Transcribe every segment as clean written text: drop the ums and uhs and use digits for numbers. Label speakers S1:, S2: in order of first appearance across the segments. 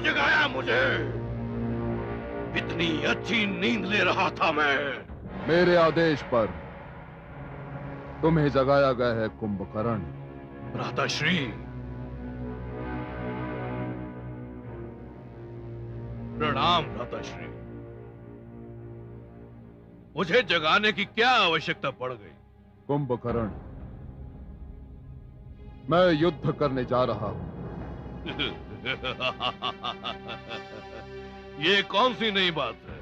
S1: जगाया मुझे? इतनी अच्छी नींद ले रहा था मैं।
S2: मेरे आदेश पर तुम्हें जगाया गया है कुंभकर्ण।
S1: भ्राताश्री, प्रणाम भ्राताश्री। मुझे जगाने की क्या आवश्यकता पड़ गई?
S2: कुंभकर्ण, मैं युद्ध करने जा रहा हूं।
S1: ये कौन सी नई बात है?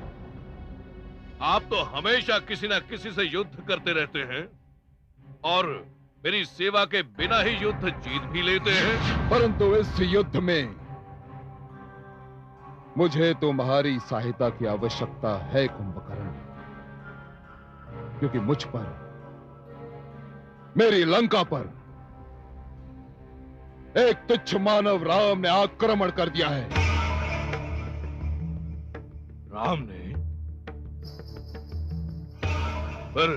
S1: आप तो हमेशा किसी ना किसी से युद्ध करते रहते हैं और मेरी सेवा के बिना ही युद्ध जीत भी लेते हैं।
S2: परंतु इस युद्ध में मुझे तुम्हारी सहायता की आवश्यकता है कुंभकर्ण, क्योंकि मुझ पर, मेरी लंका पर एक तुच्छ मानव राम ने आक्रमण कर दिया है।
S1: राम ने? पर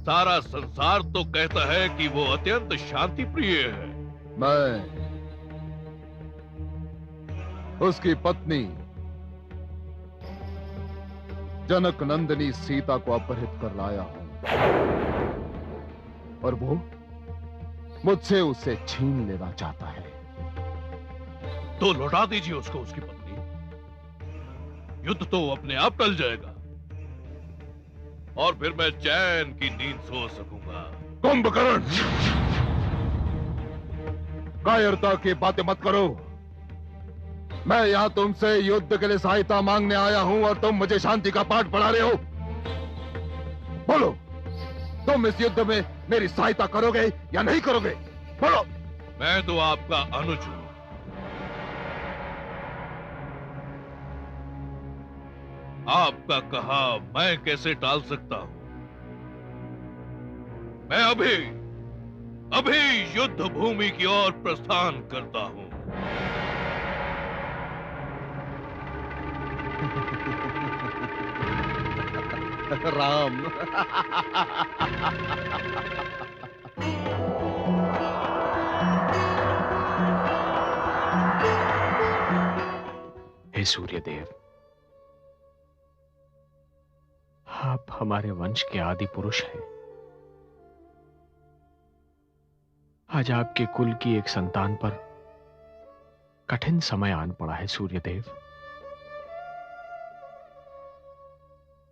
S1: सारा संसार तो कहता है कि वो अत्यंत शांति प्रिय है।
S2: मैं उसकी पत्नी जनक नंदिनी सीता को अपहरित कर लाया हूं और वो मुझसे उसे छीन लेना चाहता है।
S1: तो लौटा दीजिए उसको, उसकी पत्नी। युद्ध तो अपने आप टल जाएगा और फिर मैं चैन की नींद सो सकूंगा।
S2: कुंभकर्ण, कायरता की बातें मत करो। मैं यहां तुमसे युद्ध के लिए सहायता मांगने आया हूं और तुम मुझे शांति का पाठ पढ़ा रहे हो। बोलो, तुम इस युद्ध में मेरी सहायता करोगे या नहीं करोगे? बोलो।
S1: मैं तो आपका अनुज हूं। आपका कहा मैं कैसे टाल सकता हूं? मैं अभी युद्ध भूमि की ओर प्रस्थान करता हूं।
S2: राम।
S3: हे सूर्यदेव, आप हमारे वंश के आदि पुरुष हैं। आज आपके कुल की एक संतान पर कठिन समय आन पड़ा है सूर्यदेव।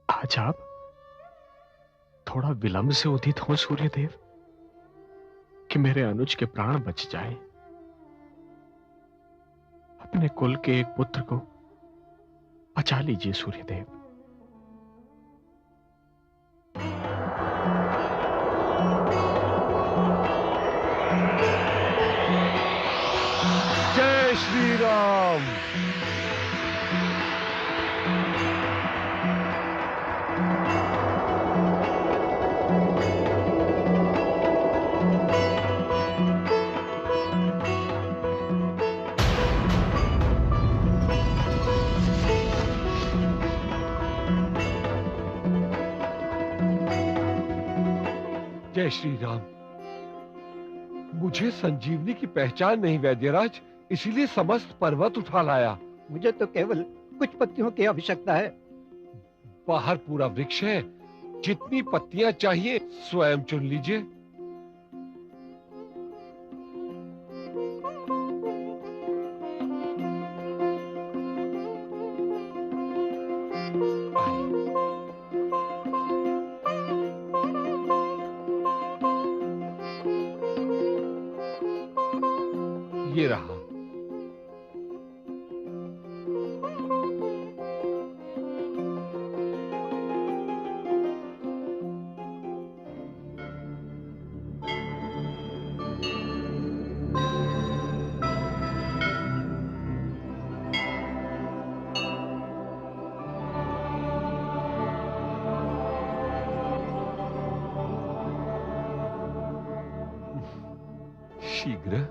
S3: आज आप थोड़ा विलंब से उदित हो सूर्यदेव, कि मेरे अनुज के प्राण बच जाए। अपने कुल के एक पुत्र को बचा लीजिए सूर्यदेव।
S4: जय श्री राम। जय श्री राम। मुझे संजीवनी की पहचान नहीं वैद्यराज, इसीलिए समस्त पर्वत उठा लाया।
S5: मुझे तो केवल कुछ पत्तियों की आवश्यकता है।
S4: बाहर पूरा वृक्ष है, जितनी पत्तियां चाहिए स्वयं चुन लीजिए। ये रहा। शीघ्र।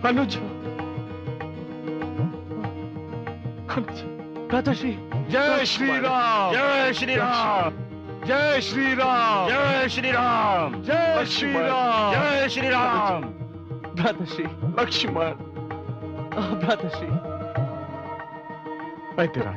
S3: अनुज, भ्राताश्री।
S4: जय श्री राम,
S6: जय श्री राम,
S4: जय श्री राम,
S6: जय श्री राम,
S4: जय श्री राम,
S6: जय श्री राम।
S3: भ्राताश्री लक्ष्मण, भ्राताश्री। वैद्यराज,